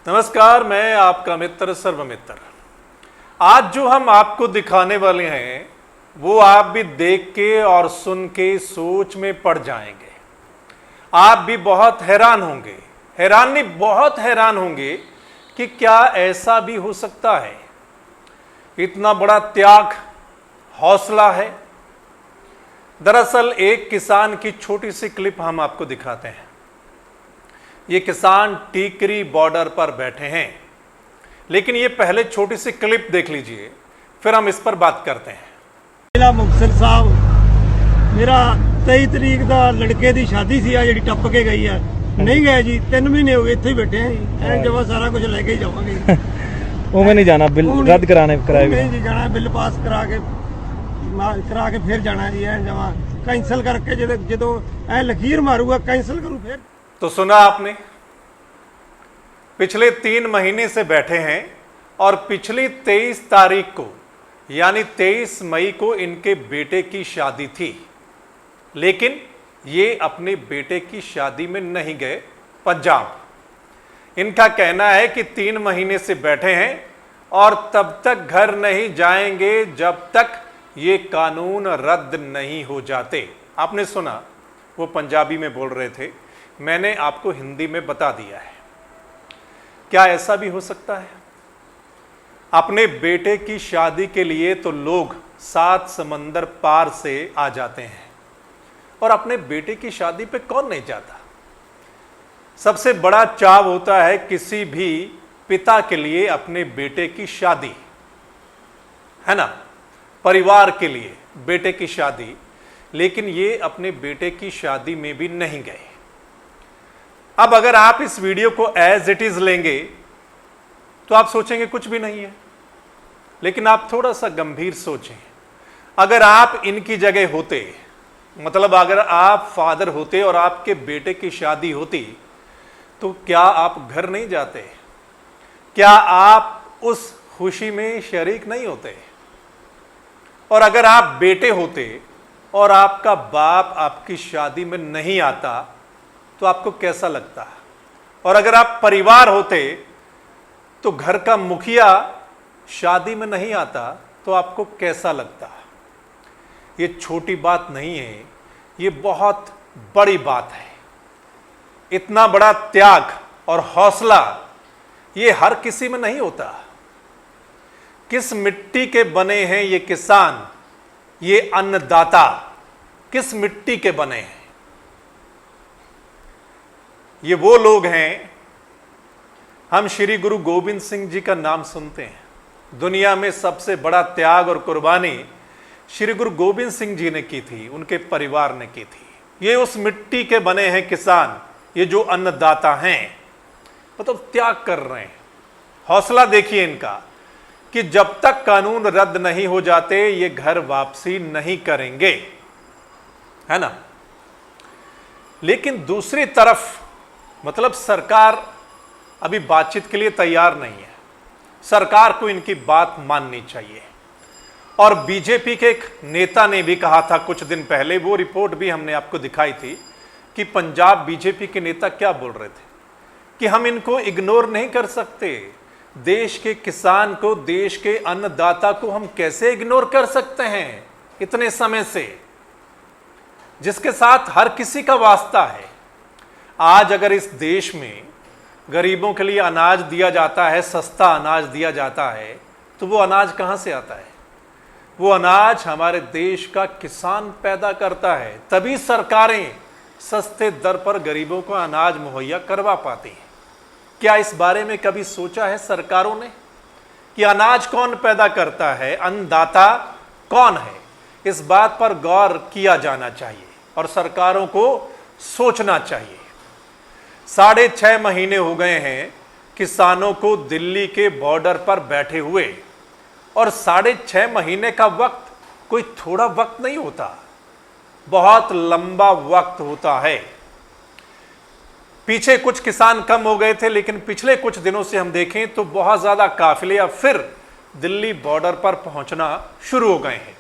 नमस्कार, मैं आपका मित्र सर्वमित्र। आज जो हम आपको दिखाने वाले हैं वो आप भी देख के और सुन के सोच में पड़ जाएंगे। आप भी बहुत हैरान होंगे, हैरान नहीं बहुत हैरान होंगे कि क्या ऐसा भी हो सकता है। इतना बड़ा त्याग, हौसला है। दरअसल एक किसान की छोटी सी क्लिप हम आपको दिखाते हैं। ये किसान टीकरी बॉर्डर पर बैठे हैं, लेकिन ये पहले छोटी सी क्लिप देख लीजिए, फिर हम इस पर बात करते हैं। जिला मुक्तसर साहब, मेरा 23 तरीक का लड़के की शादी सी जी टप के गई है। नहीं गए जी, 3 महीने हो गए इत्थे ही बैठे हैं। जब सारा कुछ लेके ही जावांगे। उमें नहीं जाना, बिल रद्द कराने कराएगा। नहीं जी जाना, बिल पास करा के फिर जाना जी। जमा कैंसल करके जो लकीर मारूगा कैंसल करूँ फिर। तो सुना आपने, पिछले 3 महीने से बैठे हैं और पिछली 23 तारीख को यानी 23 मई को इनके बेटे की शादी थी, लेकिन ये अपने बेटे की शादी में नहीं गए पंजाब। इनका कहना है कि 3 महीने से बैठे हैं और तब तक घर नहीं जाएंगे जब तक ये कानून रद्द नहीं हो जाते। आपने सुना, वो पंजाबी में बोल रहे थे, मैंने आपको हिंदी में बता दिया है। क्या ऐसा भी हो सकता है? अपने बेटे की शादी के लिए तो लोग 7 समंदर पार से आ जाते हैं, और अपने बेटे की शादी पे कौन नहीं जाता। सबसे बड़ा चाव होता है किसी भी पिता के लिए अपने बेटे की शादी, है ना, परिवार के लिए बेटे की शादी। लेकिन ये अपने बेटे की शादी में भी नहीं गए। अब अगर आप इस वीडियो को एज इट इज लेंगे तो आप सोचेंगे कुछ भी नहीं है, लेकिन आप थोड़ा सा गंभीर सोचें। अगर आप इनकी जगह होते, मतलब अगर आप फादर होते और आपके बेटे की शादी होती, तो क्या आप घर नहीं जाते? क्या आप उस खुशी में शरीक नहीं होते? और अगर आप बेटे होते और आपका बाप आपकी शादी में नहीं आता तो आपको कैसा लगता? और अगर आप परिवार होते तो घर का मुखिया शादी में नहीं आता तो आपको कैसा लगता? ये छोटी बात नहीं है, ये बहुत बड़ी बात है। इतना बड़ा त्याग और हौसला ये हर किसी में नहीं होता। किस मिट्टी के बने हैं ये किसान, ये अन्नदाता, किस मिट्टी के बने हैं? ये वो लोग हैं, हम श्री गुरु गोविंद सिंह जी का नाम सुनते हैं। दुनिया में सबसे बड़ा त्याग और कुर्बानी श्री गुरु गोविंद सिंह जी ने की थी, उनके परिवार ने की थी। ये उस मिट्टी के बने हैं किसान, ये जो अन्नदाता हैं, मतलब त्याग कर रहे हैं। हौसला देखिए इनका कि जब तक कानून रद्द नहीं हो जाते ये घर वापसी नहीं करेंगे, है ना। लेकिन दूसरी तरफ मतलब सरकार अभी बातचीत के लिए तैयार नहीं है। सरकार को इनकी बात माननी चाहिए। और बीजेपी के एक नेता ने भी कहा था कुछ दिन पहले, वो रिपोर्ट भी हमने आपको दिखाई थी, कि पंजाब बीजेपी के नेता क्या बोल रहे थे कि हम इनको इग्नोर नहीं कर सकते। देश के किसान को, देश के अन्नदाता को हम कैसे इग्नोर कर सकते हैं इतने समय से, जिसके साथ हर किसी का वास्ता है। आज अगर इस देश में गरीबों के लिए अनाज दिया जाता है, सस्ता अनाज दिया जाता है, तो वो अनाज कहाँ से आता है? वो अनाज हमारे देश का किसान पैदा करता है, तभी सरकारें सस्ते दर पर गरीबों को अनाज मुहैया करवा पाती हैं। क्या इस बारे में कभी सोचा है सरकारों ने कि अनाज कौन पैदा करता है, अन्नदाता कौन है? इस बात पर गौर किया जाना चाहिए और सरकारों को सोचना चाहिए। 6.5 महीने हो गए हैं किसानों को दिल्ली के बॉर्डर पर बैठे हुए, और 6.5 महीने का वक्त कोई थोड़ा वक्त नहीं होता, बहुत लंबा वक्त होता है। पीछे कुछ किसान कम हो गए थे, लेकिन पिछले कुछ दिनों से हम देखें तो बहुत ज्यादा काफिले अब फिर दिल्ली बॉर्डर पर पहुंचना शुरू हो गए हैं।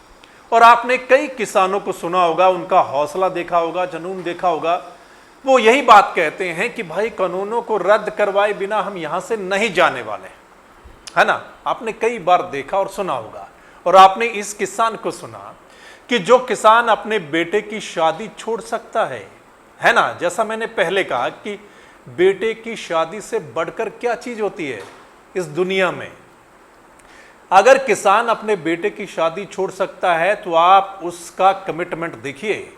और आपने कई किसानों को सुना होगा, उनका हौसला देखा होगा, जुनून देखा होगा, वो यही बात कहते हैं कि भाई कानूनों को रद्द करवाए बिना हम यहां से नहीं जाने वाले, है ना। आपने कई बार देखा और सुना होगा, और आपने इस किसान को सुना कि जो किसान अपने बेटे की शादी छोड़ सकता है ना। जैसा मैंने पहले कहा कि बेटे की शादी से बढ़कर क्या चीज होती है इस दुनिया में। अगर किसान अपने बेटे की शादी छोड़ सकता है तो आप उसका कमिटमेंट देखिए,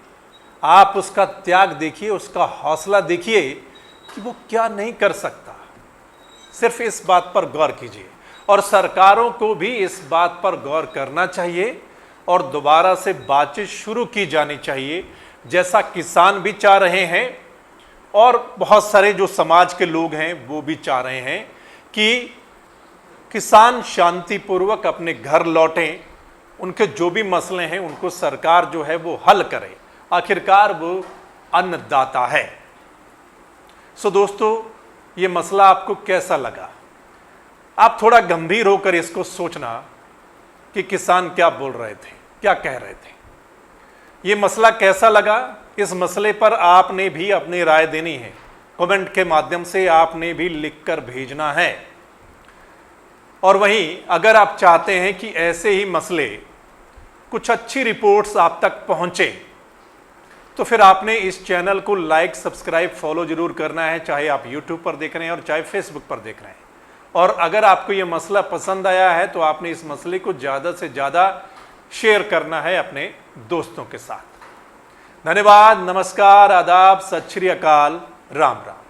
आप उसका त्याग देखिए, उसका हौसला देखिए कि वो क्या नहीं कर सकता। सिर्फ इस बात पर गौर कीजिए, और सरकारों को भी इस बात पर गौर करना चाहिए और दोबारा से बातचीत शुरू की जानी चाहिए, जैसा किसान भी चाह रहे हैं और बहुत सारे जो समाज के लोग हैं वो भी चाह रहे हैं कि किसान शांतिपूर्वक अपने घर लौटें, उनके जो भी मसले हैं उनको सरकार जो है वो हल करे। आखिरकार वो अन्नदाता है। सो दोस्तों, ये मसला आपको कैसा लगा? आप थोड़ा गंभीर होकर इसको सोचना कि किसान क्या बोल रहे थे, क्या कह रहे थे। ये मसला कैसा लगा, इस मसले पर आपने भी अपनी राय देनी है। कमेंट के माध्यम से आपने भी लिखकर भेजना है। और वहीं अगर आप चाहते हैं कि ऐसे ही मसले, कुछ अच्छी रिपोर्ट्स आप तक पहुंचे, तो फिर आपने इस चैनल को लाइक, सब्सक्राइब, फॉलो जरूर करना है, चाहे आप यूट्यूब पर देख रहे हैं और चाहे फेसबुक पर देख रहे हैं। और अगर आपको यह मसला पसंद आया है तो आपने इस मसले को ज़्यादा से ज़्यादा शेयर करना है अपने दोस्तों के साथ। धन्यवाद, नमस्कार, आदाब, सत श्री अकाल, राम राम।